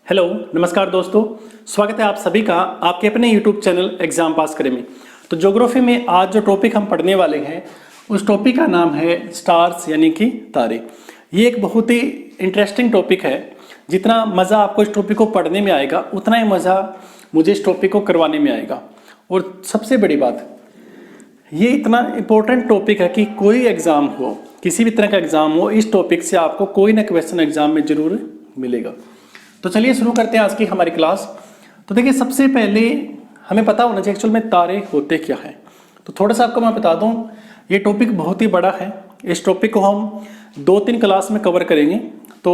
Hello नमस्कार दोस्तों, स्वागत है आप सभी का आपके अपने यूट्यूब चैनल एग्जाम पास करें में। तो ज्योग्राफी में आज जो टॉपिक हम पढ़ने वाले हैं उस टॉपिक का नाम है स्टार्स यानी कि तारे। ये एक बहुत ही इंटरेस्टिंग टॉपिक है। जितना मज़ा आपको इस टॉपिक को पढ़ने में आएगा उतना ही मज़ा मुझे इस टॉपिक को करवाने में आएगा। और सबसे बड़ी बात, ये इतना इम्पोर्टेंट टॉपिक है कि कोई एग्ज़ाम हो, किसी भी तरह का एग्ज़ाम हो, इस टॉपिक से आपको कोई ना क्वेश्चन एग्ज़ाम में ज़रूर मिलेगा। तो चलिए शुरू करते हैं आज की हमारी क्लास। तो देखिए, सबसे पहले हमें पता होना चाहिए एक्चुअल में तारे होते क्या हैं। तो थोड़ा सा आपको मैं बता दूं, ये टॉपिक बहुत ही बड़ा है। इस टॉपिक को हम 2-3 क्लास में कवर करेंगे। तो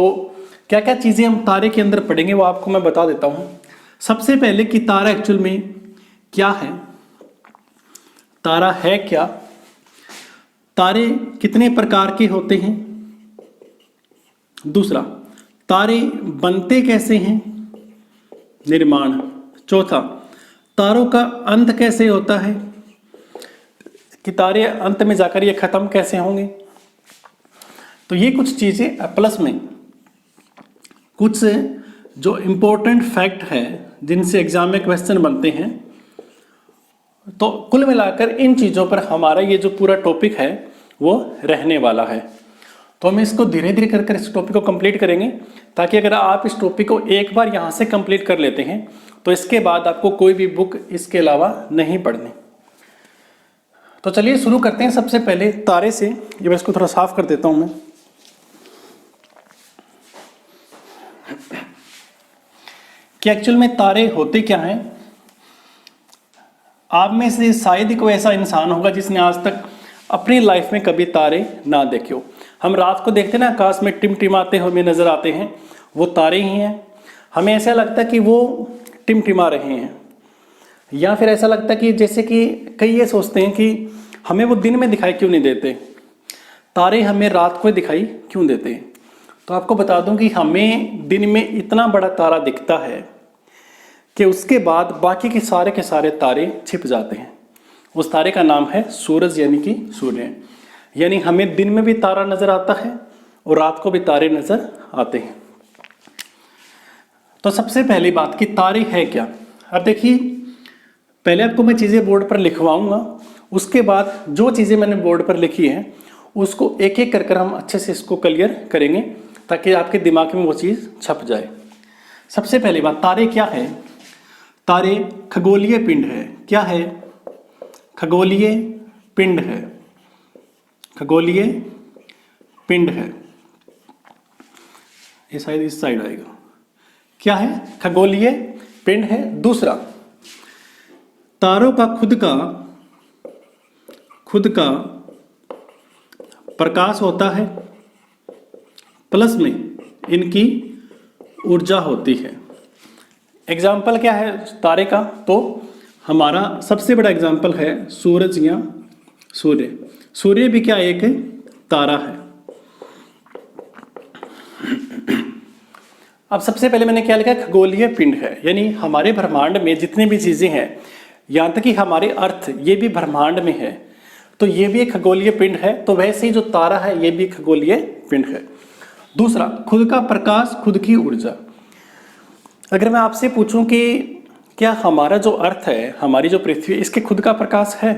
क्या क्या चीज़ें हम तारे के अंदर पढ़ेंगे वो आपको मैं बता देता हूँ। सबसे पहले कि तारा एक्चुअल में क्या है, तारा है क्या, तारे कितने प्रकार के होते हैं, दूसरा तारे बनते कैसे हैं, निर्माण, चौथा तारों का अंत कैसे होता है कि तारे अंत में जाकर ये खत्म कैसे होंगे। तो ये कुछ चीज़ें प्लस में कुछ जो इम्पोर्टेंट फैक्ट है जिनसे एग्जाम में क्वेश्चन बनते हैं। तो कुल मिलाकर इन चीज़ों पर हमारा ये जो पूरा टॉपिक है वो रहने वाला है। तो हम इसको धीरे धीरे कर इस टॉपिक को कंप्लीट करेंगे, ताकि अगर आप इस टॉपिक को एक बार यहाँ से कंप्लीट कर लेते हैं तो इसके बाद आपको कोई भी बुक इसके अलावा नहीं पढ़नी। तो चलिए शुरू करते हैं सबसे पहले तारे से। ये मैं इसको थोड़ा साफ कर देता हूँ मैं। कि एक्चुअल में तारे होते क्या हैं। आप में से शायद ही कोई ऐसा इंसान होगा जिसने आज तक अपनी लाइफ में कभी तारे ना देखे हो। हम रात को देखते हैं ना, आकाश में टिमटिमाते हमें नजर आते हैं, वो तारे ही हैं। हमें ऐसा लगता है कि वो टिमटिमा रहे हैं, या फिर ऐसा लगता है कि जैसे कि कई ये सोचते हैं कि हमें वो दिन में दिखाई क्यों नहीं देते, तारे हमें रात को दिखाई क्यों देते हैं। तो आपको बता दूं कि हमें दिन में इतना बड़ा तारा दिखता है कि उसके बाद बाकी के सारे तारे छिप जाते हैं। उस तारे का नाम है सूरज यानी कि सूर्य। यानी हमें दिन में भी तारा नजर आता है और रात को भी तारे नजर आते हैं। तो सबसे पहली बात कि तारे है क्या। अब देखिए, पहले आपको मैं चीज़ें बोर्ड पर लिखवाऊंगा, उसके बाद जो चीज़ें मैंने बोर्ड पर लिखी हैं उसको एक एक कर हम अच्छे से इसको क्लियर करेंगे, ताकि आपके दिमाग में वो चीज़ छप जाए। सबसे पहली बात, तारे क्या है। तारे खगोलीय पिंड है। क्या है? खगोलीय पिंड है। खगोलीय पिंड है। ये शायद इस साइड आएगा। क्या है? खगोलीय पिंड है। दूसरा, तारों का खुद का प्रकाश होता है, प्लस में इनकी ऊर्जा होती है। एग्जाम्पल क्या है तारे का? तो हमारा सबसे बड़ा एग्जाम्पल है सूरज या सूर्य। सूर्य भी क्या एक तारा है। अब सबसे पहले मैंने क्या लिखा? खगोलीय पिंड है। यानी हमारे ब्रह्मांड में जितनी भी चीजें हैं, यहाँ तक कि हमारे अर्थ, ये भी ब्रह्मांड में है, तो ये भी एक खगोलीय पिंड है। तो वैसे ही जो तारा है ये भी खगोलीय पिंड है। दूसरा, खुद का प्रकाश, खुद की ऊर्जा। अगर मैं आपसे पूछूं कि क्या हमारा जो अर्थ है, हमारी जो पृथ्वी, इसके खुद का प्रकाश है,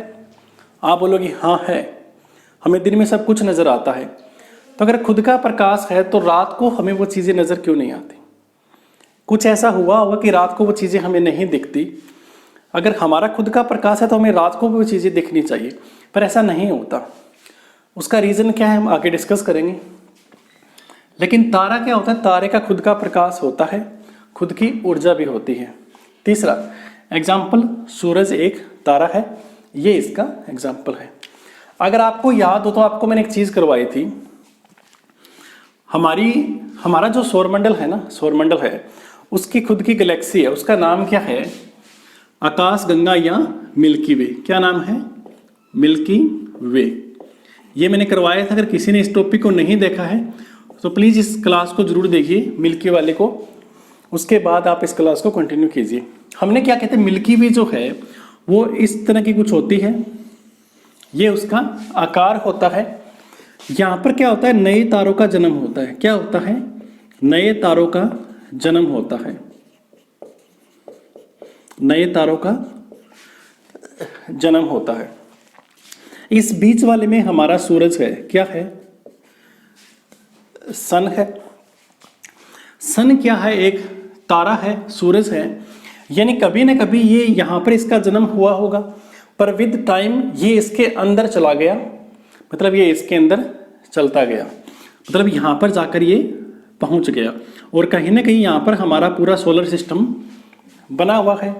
आप बोलोगे हाँ है, हमें दिन में सब कुछ नजर आता है। तो अगर खुद का प्रकाश है तो रात को हमें वो चीजें नजर क्यों नहीं आती? कुछ ऐसा हुआ होगा कि रात को वो चीजें हमें नहीं दिखती। अगर हमारा खुद का प्रकाश है तो हमें रात को भी वो चीजें दिखनी चाहिए, पर ऐसा नहीं होता। उसका रीजन क्या है हम आगे डिस्कस करेंगे। लेकिन तारा क्या होता है? तारे का खुद का प्रकाश होता है, खुद की ऊर्जा भी होती है। तीसरा एग्जाम्पल, सूरज एक तारा है, ये इसका एग्जाम्पल है। अगर आपको याद हो तो आपको मैंने एक चीज करवाई थी। हमारा जो सौरमंडल है ना, सौरमंडल है, उसकी खुद की गैलेक्सी है। उसका नाम क्या है? आकाश गंगा या मिल्की वे। क्या नाम है? मिल्की वे। ये मैंने करवाया था। अगर किसी ने इस टॉपिक को नहीं देखा है तो प्लीज़ इस क्लास को जरूर देखिए, मिल्की वाले को। उसके बाद आप इस क्लास को कंटिन्यू कीजिए। हमने क्या कहते हैं, मिल्की वे जो है वो इस तरह की कुछ होती है। ये उसका आकार होता है। यहाँ पर क्या होता है? नए तारों का जन्म होता है। क्या होता है? नए तारों का जन्म होता है। नए तारों का जन्म होता है। इस बीच वाले में हमारा सूरज है, क्या है? सन है। सन क्या है? एक तारा है, सूरज है। यानी कभी ना कभी ये यहाँ पर इसका जन्म हुआ होगा, पर विद टाइम ये इसके अंदर चला गया, मतलब ये इसके अंदर चलता गया, मतलब यहाँ पर जाकर ये पहुँच गया और कहीं ना कहीं यहाँ पर हमारा पूरा सोलर सिस्टम बना हुआ है।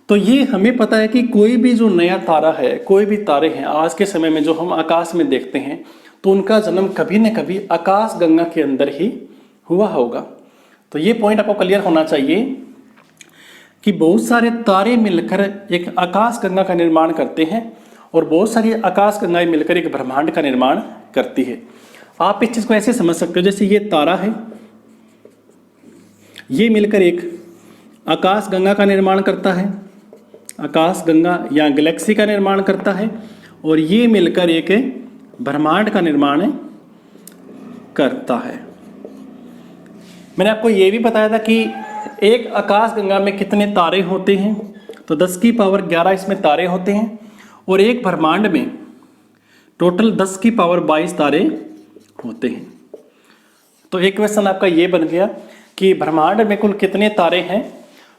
तो ये हमें पता है कि कोई भी जो नया तारा है, कोई भी तारे हैं आज के समय में जो हम आकाश में देखते हैं, तो उनका जन्म कभी न कभी आकाश गंगा के अंदर ही हुआ होगा। तो ये पॉइंट आपको क्लियर होना चाहिए कि बहुत सारे तारे मिलकर एक आकाश गंगा का निर्माण करते हैं और बहुत सारी आकाश गंगाएं मिलकर एक ब्रह्मांड का निर्माण करती है। आप इस चीज़ को ऐसे समझ सकते हो, जैसे ये तारा है, ये मिलकर एक आकाश गंगा का निर्माण करता है, आकाश गंगा या गैलेक्सी का निर्माण करता है, और ये मिलकर एक ब्रह्मांड का निर्माण करता है। मैंने आपको ये भी बताया था कि एक आकाश गंगा में कितने तारे होते हैं, तो 10 की पावर 11 इसमें तारे होते हैं, और एक ब्रह्मांड में टोटल 10 की पावर 22 तारे होते हैं। तो एक क्वेश्चन आपका ये बन गया कि ब्रह्मांड में कुल कितने तारे हैं,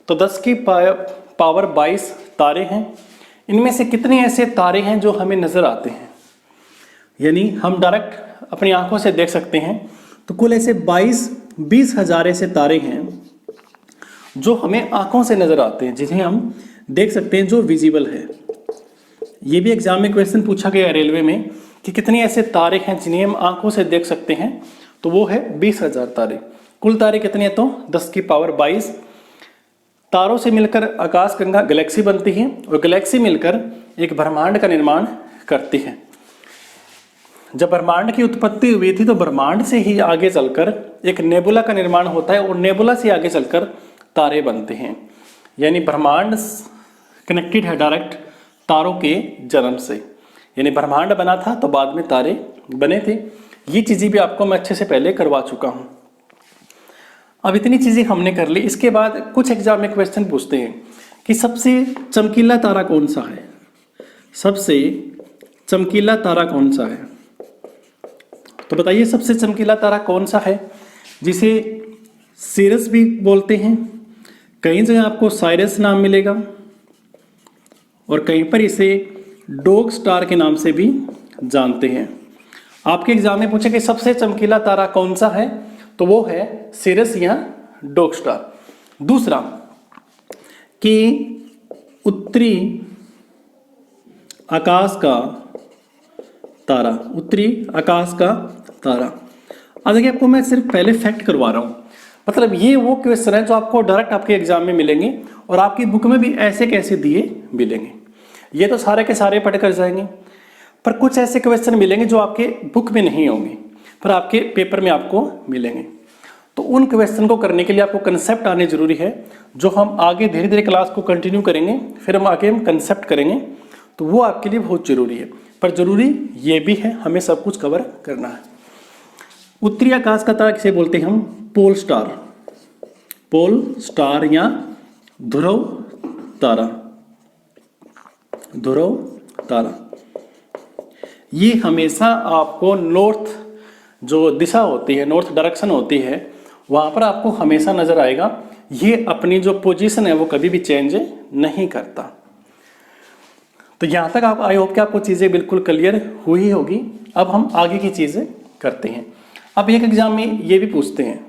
तो 10 की पावर 22 तारे हैं। इनमें से कितने ऐसे तारे हैं जो हमें नज़र आते हैं, यानी हम डायरेक्ट अपनी आंखों से देख सकते हैं, तो कुल ऐसे 20 हज़ार ऐसे तारे हैं जो हमें आंखों से नज़र आते हैं, जिन्हें हम देख सकते हैं, जो विजिबल है। ये भी एग्जाम में क्वेश्चन पूछा गया रेलवे में कि कितने ऐसे तारे हैं जिन्हें हम आंखों से देख सकते हैं, तो वो है 20,000 तारे। कुल तारे कितने हैं, तो 10 की पावर 22 तारों से मिलकर आकाश गंगा गैलेक्सी बनती है, और गैलेक्सी मिलकर एक ब्रह्मांड का निर्माण करती है। जब ब्रह्मांड की उत्पत्ति हुई थी तो ब्रह्मांड से ही आगे चलकर एक नेबुला का निर्माण होता है, और नेबुला से आगे चलकर तारे बनते हैं। यानी ब्रह्मांड कनेक्टेड है डायरेक्ट तारों के जन्म से, यानी ब्रह्मांड बना था तो बाद में तारे बने थे। ये चीज़ें भी आपको मैं अच्छे से पहले करवा चुका हूँ। अब इतनी चीज़ें हमने कर ली, इसके बाद कुछ एग्जाम में क्वेश्चन पूछते हैं कि सबसे चमकीला तारा कौन सा है, सबसे चमकीला तारा कौन सा है। तो बताइए सबसे चमकीला तारा कौन सा है, जिसे सीरस भी बोलते हैं, कई जगह आपको साइरस नाम मिलेगा, और कहीं पर इसे डॉग स्टार के नाम से भी जानते हैं। आपके एग्जाम में पूछे कि सबसे चमकीला तारा कौन सा है, तो वो है सीरस या डॉग स्टार। दूसरा कि उत्तरी आकाश का तारा, उत्तरी आकाश का तारा। अब देखिए आपको मैं सिर्फ पहले फैक्ट करवा रहा हूँ, मतलब ये वो क्वेश्चन है जो आपको डायरेक्ट आपके एग्जाम में मिलेंगे और आपकी बुक में भी ऐसे कैसे दिए मिलेंगे। ये तो सारे के सारे पढ़ कर जाएंगे, पर कुछ ऐसे क्वेश्चन मिलेंगे जो आपके बुक में नहीं होंगे पर आपके पेपर में आपको मिलेंगे। तो उन क्वेश्चन को करने के लिए आपको कंसेप्ट आने जरूरी है, जो हम आगे धीरे धीरे क्लास को कंटिन्यू करेंगे, फिर हम आगे कंसेप्ट करेंगे, तो वो आपके लिए बहुत जरूरी है। पर जरूरी ये भी है हमें सब कुछ कवर करना है। उत्तरी आकाश का तारा किसे बोलते हैं हम, पोल स्टार, पोल स्टार या ध्रुव तारा, ध्रुव तारा। ये हमेशा आपको नॉर्थ जो दिशा होती है, नॉर्थ डायरेक्शन होती है, वहां पर आपको हमेशा नजर आएगा। ये अपनी जो पोजीशन है वो कभी भी चेंज नहीं करता। तो यहाँ तक आप आई होप कि आपको चीज़ें बिल्कुल क्लियर हुई होगी। अब हम आगे की चीज़ें करते हैं। अब एक एग्जाम में ये भी पूछते हैं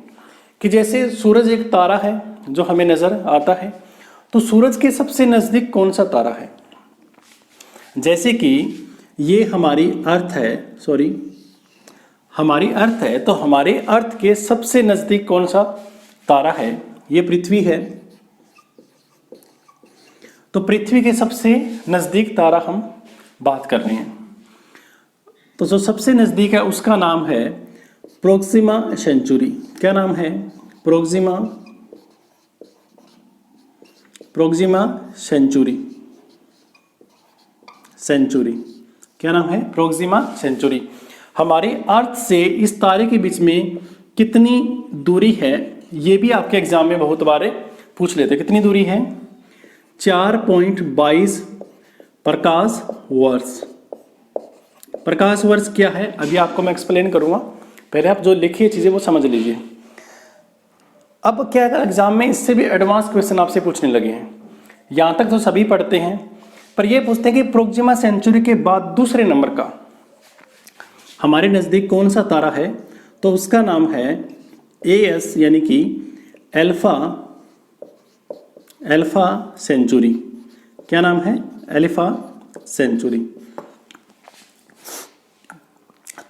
कि जैसे सूरज एक तारा है जो हमें नज़र आता है, तो सूरज के सबसे नज़दीक कौन सा तारा है। जैसे कि ये हमारी अर्थ है, सॉरी हमारी अर्थ है, तो हमारे अर्थ के सबसे नज़दीक कौन सा तारा है, ये पृथ्वी है। तो पृथ्वी के सबसे नज़दीक तारा हम बात कर रहे हैं। तो जो सबसे नज़दीक है उसका नाम है प्रोक्सिमा सेंचुरी। क्या नाम है, प्रोक्सिमा सेंचुरी, सेंचुरी क्या नाम है, प्रोक्सिमा सेंचुरी। हमारे अर्थ से इस तारे के बीच में कितनी दूरी है, ये भी आपके एग्जाम में बहुत बार पूछ लेते कितनी दूरी है, 4.22 प्रकाश वर्ष। प्रकाश वर्ष क्या है अभी आपको मैं एक्सप्लेन करूंगा, पहले आप जो लिखी चीजें वो समझ लीजिए। अब क्या है एग्जाम में इससे भी एडवांस क्वेश्चन आपसे पूछने लगे हैं, यहां तक तो सभी पढ़ते हैं, पर ये पूछते हैं कि प्रोक्सिमा सेंचुरी के बाद दूसरे नंबर का हमारे नजदीक कौन सा तारा है, तो उसका नाम है AS यानी कि अल्फा सेंचुरी। क्या नाम है, अल्फा सेंचुरी।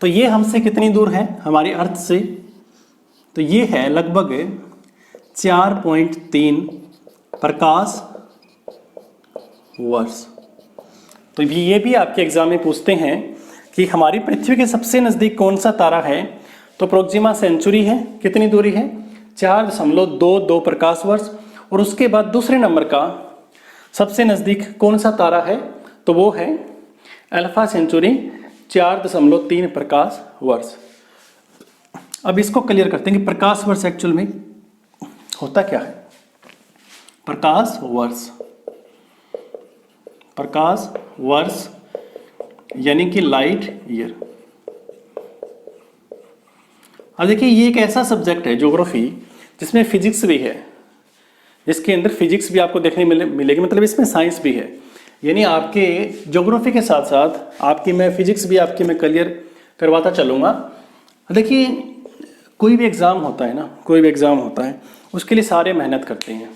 तो ये हमसे कितनी दूर है, हमारी अर्थ से, तो ये है लगभग 4.3 प्रकाश वर्ष। तो ये भी आपके एग्जाम में पूछते हैं कि हमारी पृथ्वी के सबसे नजदीक कौन सा तारा है, तो प्रोक्सिमा सेंचुरी है, कितनी दूरी है, 4.22 प्रकाश वर्ष। और उसके बाद दूसरे नंबर का सबसे नजदीक कौन सा तारा है, तो वो है अल्फा सेंचुरी, 4.3 प्रकाश वर्ष। अब इसको क्लियर करते हैं कि प्रकाश वर्ष एक्चुअल में होता क्या है। प्रकाश वर्ष यानी कि लाइट ईयर। अब देखिए ये एक ऐसा सब्जेक्ट है ज्योग्राफी जिसमें फिजिक्स भी है, इसके अंदर फिजिक्स भी आपको देखने मिलेगी, मतलब इसमें साइंस भी है। यानी आपके ज्योग्राफी के साथ साथ आपकी मैं फिजिक्स भी आपकी मैं क्लियर करवाता चलूँगा। देखिए कोई भी एग्ज़ाम होता है ना, कोई भी एग्ज़ाम होता है उसके लिए सारे मेहनत करते हैं,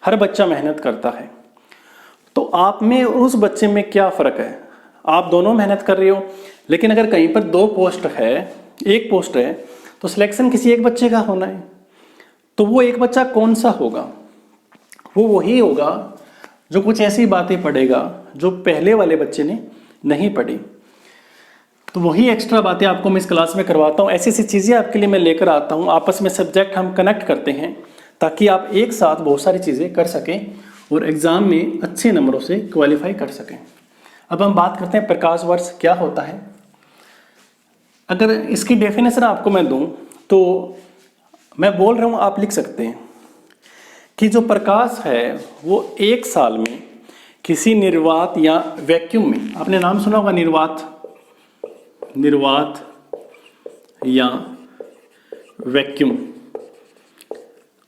हर बच्चा मेहनत करता है। तो आप में और उस बच्चे में क्या फ़र्क है, आप दोनों मेहनत कर रहे हो, लेकिन अगर कहीं पर 2 पोस्ट है, एक पोस्ट है, तो सिलेक्शन किसी एक बच्चे का होना है। तो वो एक बच्चा कौन सा होगा, वो वही होगा जो कुछ ऐसी बातें पढ़ेगा जो पहले वाले बच्चे ने नहीं पढ़ी। तो वही एक्स्ट्रा बातें आपको मैं इस क्लास में करवाता हूँ, ऐसी ऐसी चीज़ें आपके लिए मैं लेकर आता हूँ, आपस में सब्जेक्ट हम कनेक्ट करते हैं ताकि आप एक साथ बहुत सारी चीज़ें कर सकें और एग्ज़ाम में अच्छे नंबरों से क्वालिफाई कर सकें। अब हम बात करते हैं प्रकाश वर्ष क्या होता है। अगर इसकी डेफिनेशन आपको मैं दूं तो मैं बोल रहा हूँ, आप लिख सकते हैं कि जो प्रकाश है वो एक साल में किसी निर्वात या वैक्यूम में, आपने नाम सुना होगा निर्वात या वैक्यूम,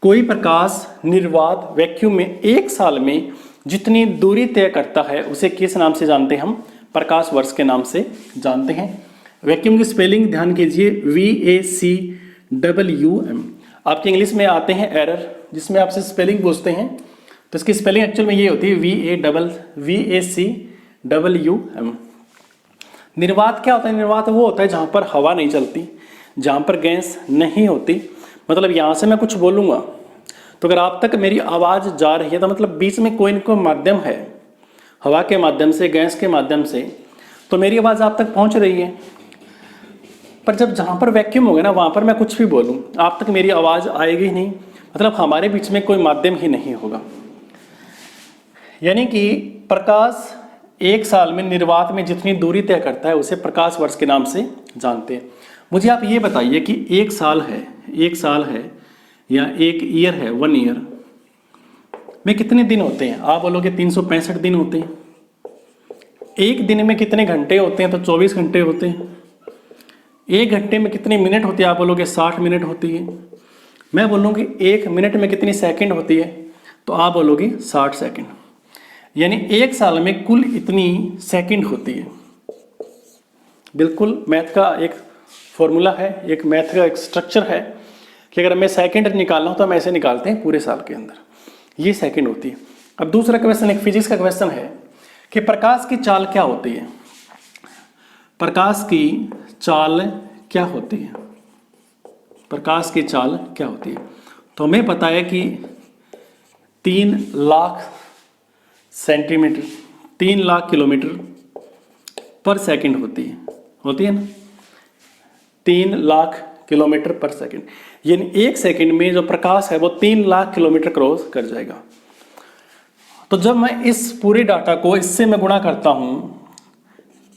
कोई प्रकाश निर्वात वैक्यूम में एक साल में जितनी दूरी तय करता है उसे किस नाम से जानते हैं हम, प्रकाश वर्ष के नाम से जानते हैं। वैक्यूम की स्पेलिंग ध्यान कीजिए, VACWM। आपके इंग्लिश में आते हैं एरर जिसमें आपसे स्पेलिंग पूछते हैं, तो इसकी स्पेलिंग एक्चुअल में ये होती है VACWM। निर्वात क्या होता है, निर्वात वो होता है जहाँ पर हवा नहीं चलती, जहाँ पर गैस नहीं होती। मतलब यहाँ से मैं कुछ बोलूँगा तो अगर आप तक मेरी आवाज़ जा रही है तो मतलब बीच में कोई न कोई माध्यम है, हवा के माध्यम से, गैस के माध्यम से, तो मेरी आवाज़ आप तक पहुँच रही है। पर जब जहाँ पर वैक्यूम होगा ना, वहाँ पर मैं कुछ भी बोलूँ आप तक मेरी आवाज़ आएगी ही नहीं, मतलब हमारे बीच में कोई माध्यम ही नहीं होगा। यानी कि प्रकाश एक साल में निर्वात में जितनी दूरी तय करता है उसे प्रकाश वर्ष के नाम से जानते हैं। मुझे आप ये बताइए कि एक साल है या एक ईयर है, 1 ईयर में कितने दिन होते हैं, आप बोलोगे 365 दिन होते हैं। एक दिन में कितने घंटे होते हैं, तो 24 घंटे होते हैं। एक घंटे में कितने मिनट होते हैं, आप बोलोगे 60 मिनट होती है। मैं बोलूँगी एक मिनट में कितनी सेकंड होती है, तो आप बोलोगे 60 सेकंड। यानी एक साल में कुल इतनी सेकंड होती है। बिल्कुल मैथ का एक फॉर्मूला है, एक मैथ का एक स्ट्रक्चर है कि अगर मैं सेकंड निकालना हो तो हम ऐसे निकालते हैं पूरे साल के अंदर, ये सेकंड होती है। अब दूसरा क्वेश्चन, एक फिजिक्स का क्वेश्चन है कि प्रकाश की चाल क्या होती है। प्रकाश की चाल क्या होती है, प्रकाश की चाल क्या होती है, तो हमें पता है कि 3 लाख सेंटीमीटर, 3 लाख किलोमीटर पर सेकंड होती है ना, 3 लाख किलोमीटर पर सेकंड। यानी एक सेकंड में जो प्रकाश है वो 3 लाख किलोमीटर क्रॉस कर जाएगा। तो जब मैं इस पूरे डाटा को इससे मैं गुणा करता हूँ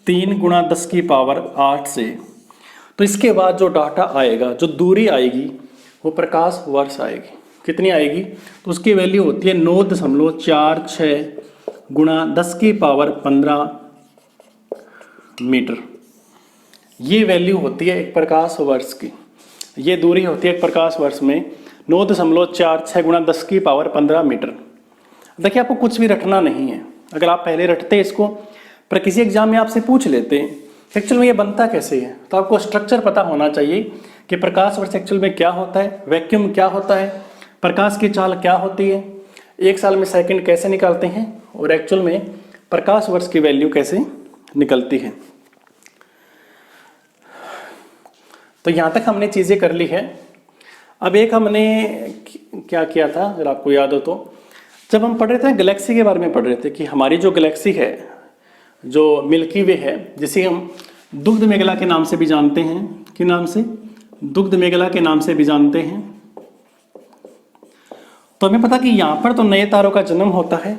3 × 10⁸ से, तो इसके बाद जो डाटा आएगा, जो दूरी आएगी वो प्रकाश वर्ष आएगी। कितनी आएगी, तो उसकी वैल्यू होती है 9.46 गुणा 10⁻15 मीटर। ये वैल्यू होती है एक प्रकाश वर्ष की। ये दूरी होती है एक प्रकाश वर्ष में 9.46 गुणा 10⁻15 मीटर। देखिए आपको कुछ भी रटना नहीं है, अगर आप पहले रटते इसको पर किसी एग्जाम में आपसे पूछ लेते एक्चुअल में ये बनता कैसे है, तो आपको स्ट्रक्चर पता होना चाहिए कि प्रकाश वर्ष एक्चुअल में क्या होता है, वैक्यूम क्या होता है, प्रकाश की चाल क्या होती है, एक साल में सेकंड कैसे निकालते हैं और एक्चुअल में प्रकाश वर्ष की वैल्यू कैसे निकलती है। तो यहाँ तक हमने चीज़ें कर ली है। अब एक हमने क्या किया था अगर आपको याद हो तो, जब हम पढ़ रहे थे गैलेक्सी के बारे में पढ़ रहे थे कि हमारी जो गैलेक्सी है, जो मिल्की वे है, जिसे हम दुग्ध मेखला के नाम से भी जानते हैं, कि नाम से दुग्ध मेखला के नाम से भी जानते हैं, तो हमें पता कि यहाँ पर तो नए तारों का जन्म होता है,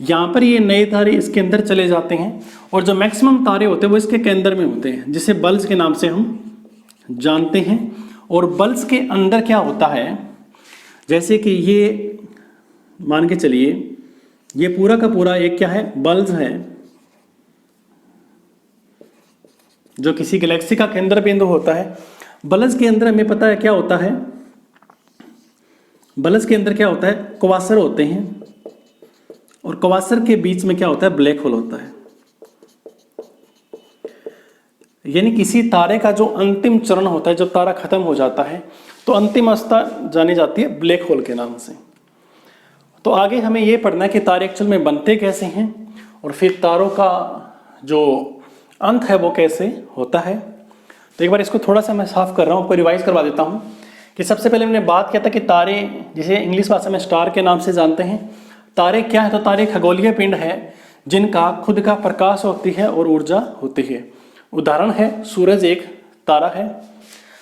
यहाँ पर ये नए तारे इसके अंदर चले जाते हैं और जो मैक्सिमम तारे होते हैं वो इसके केंद्र में होते हैं, जिसे बल्ब के नाम से हम जानते हैं। और बल्ब के अंदर क्या होता है, जैसे कि ये मान के चलिए ये पूरा का पूरा एक क्या है, बल्ब है, जो किसी गैलेक्सी का केंद्र बिंदु होता है। बल्ब के अंदर हमें पता है क्या होता है, बल्ब के अंदर क्या होता है, क्वासर होते हैं और क्वासर के बीच में क्या होता है, ब्लैक होल होता है। यानी किसी तारे का जो अंतिम चरण होता है, जब तारा खत्म हो जाता है तो अंतिम अवस्था जानी जाती है ब्लैक होल के नाम से। तो आगे हमें ये पढ़ना है कि तारे एक्चुअल में बनते कैसे हैं और फिर तारों का जो अंत है वो कैसे होता है। तो एक बार इसको थोड़ा सा मैं साफ कर रहा हूँ, आपको रिवाइज करवा देता हूँ कि सबसे पहले मैंने बात किया था कि तारे, जिसे इंग्लिश भाषा में स्टार के नाम से जानते हैं, तारे क्या है, तो तारे खगोलीय पिंड है जिनका खुद का प्रकाश होती है और ऊर्जा होती है। उदाहरण है सूरज एक तारा है।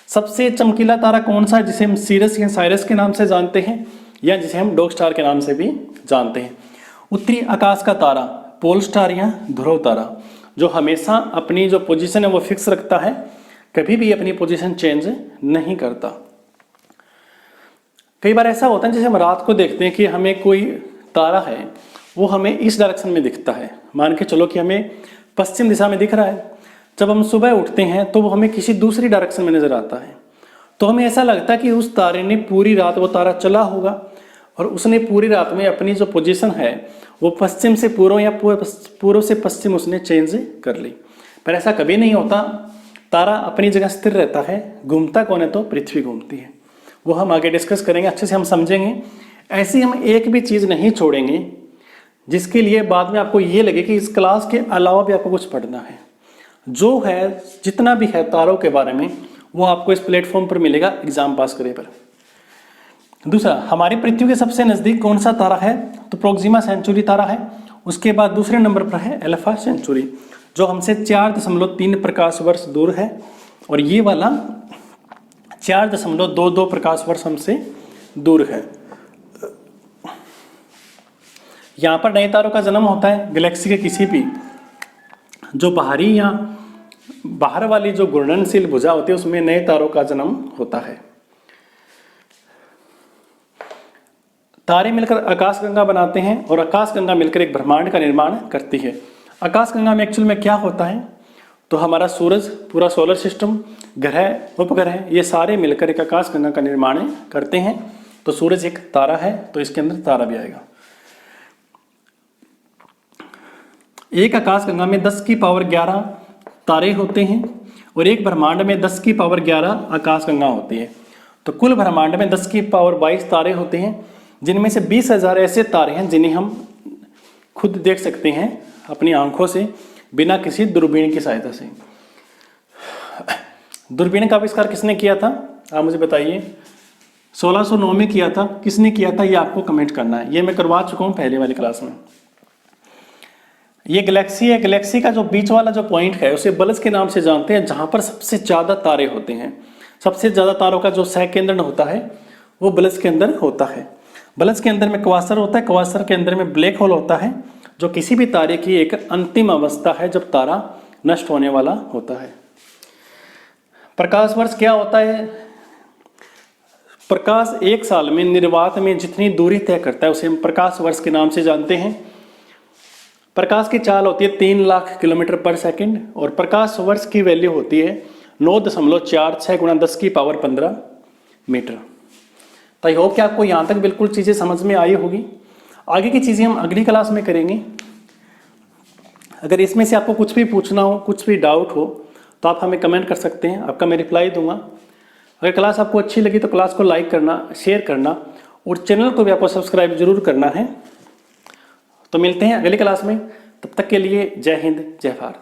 सबसे चमकीला तारा कौन सा है, जिसे हम सीरस या साइरस के नाम से जानते हैं या जिसे हम डॉग स्टार के नाम से भी जानते हैं। उत्तरी आकाश का तारा पोल स्टार या ध्रुव तारा, जो हमेशा अपनी जो पोजीशन है वो फिक्स रखता है, कभी भी अपनी पोजीशन चेंज नहीं करता। कई बार ऐसा होता है जैसे हम रात को देखते हैं कि हमें कोई तारा है, वो हमें इस डायरेक्शन में दिखता है, मान के चलो कि हमें पश्चिम दिशा में दिख रहा है। जब हम सुबह उठते हैं तो वो हमें किसी दूसरी डायरेक्शन में नजर आता है, तो हमें ऐसा लगता है कि उस तारे ने पूरी रात वो तारा चला होगा और उसने पूरी रात में अपनी जो पोजीशन है वो पश्चिम से पूर्व या पूर्व से पश्चिम उसने चेंज कर ली। पर ऐसा कभी नहीं होता, तारा अपनी जगह स्थिर रहता है। घूमता कौन है, तो पृथ्वी घूमती है। वो हम आगे डिस्कस करेंगे, अच्छे से हम समझेंगे। ऐसी हम एक भी चीज़ नहीं छोड़ेंगे जिसके लिए बाद में आपको ये लगे कि इस क्लास के अलावा भी आपको कुछ पढ़ना है। जो है जितना भी है तारों के बारे में वो आपको इस प्लेटफॉर्म पर मिलेगा एग्जाम पास करे पर। दूसरा, हमारी पृथ्वी के सबसे नज़दीक कौन सा तारा है, तो प्रोक्सिमा सेंचुरी तारा है। उसके बाद दूसरे नंबर पर है अल्फा सेंचुरी, जो हमसे 4.3 प्रकाश वर्ष दूर है, और ये वाला 4.22 प्रकाश वर्ष हमसे दूर है। यहाँ पर नए तारों का जन्म होता है। गैलेक्सी के किसी भी जो बाहरी या बाहर वाली जो घूर्णनशील भुजा होती है उसमें नए तारों का जन्म होता है। तारे मिलकर आकाशगंगा बनाते हैं और आकाशगंगा मिलकर एक ब्रह्मांड का निर्माण करती है। आकाशगंगा में एक्चुअल में क्या होता है, तो हमारा सूरज, पूरा सोलर सिस्टम, ग्रह, उपग्रह, ये सारे मिलकर एक आकाशगंगा का निर्माण करते हैं। तो सूरज एक तारा है तो इसके अंदर तारा भी आएगा। एक आकाशगंगा में 10⁻11 तारे होते हैं और एक ब्रह्मांड में 10⁻11 आकाशगंगा होती है। तो कुल ब्रह्मांड में 10⁻22 तारे होते हैं, जिनमें से 20,000 ऐसे तारे हैं जिन्हें हम खुद देख सकते हैं अपनी आंखों से, बिना किसी दूरबीन की सहायता से। दूरबीन का आविष्कार किसने किया था, आप मुझे बताइए। 1609 में किया था। किसने किया था ये आपको कमेंट करना है। ये मैं करवा चुका हूँ पहले वाली क्लास में। ये गैलेक्सी है। गैलेक्सी का जो बीच वाला जो पॉइंट है उसे बल्ब के नाम से जानते हैं, जहाँ पर सबसे ज़्यादा तारे होते हैं। सबसे ज़्यादा तारों का जो सहकेंद्र होता है वो बल्ब के अंदर होता है। बल्ब के अंदर में क्वासर होता है, क्वासर के अंदर में ब्लैक होल होता है, जो किसी भी तारे की एक अंतिम अवस्था है जब तारा नष्ट होने वाला होता है। प्रकाश वर्ष क्या होता है, प्रकाश एक साल में निर्वात में जितनी दूरी तय करता है उसे हम प्रकाश वर्ष के नाम से जानते हैं। प्रकाश की चाल होती है 3 लाख किलोमीटर पर सेकंड और प्रकाश वर्ष की वैल्यू होती है 9.46 गुणा 10 की पावर 15 मीटर। तो आई होप कि आपको यहाँ तक बिल्कुल चीज़ें समझ में आई होगी। आगे की चीज़ें हम अगली क्लास में करेंगे। अगर इसमें से आपको कुछ भी पूछना हो, कुछ भी डाउट हो तो आप हमें कमेंट कर सकते हैं, आपका मैं रिप्लाई दूंगा। अगर क्लास आपको अच्छी लगी तो क्लास को लाइक करना, शेयर करना और चैनल को भी आपको सब्सक्राइब जरूर करना है। तो मिलते हैं अगली क्लास में, तब तक के लिए जय हिंद जय भारत।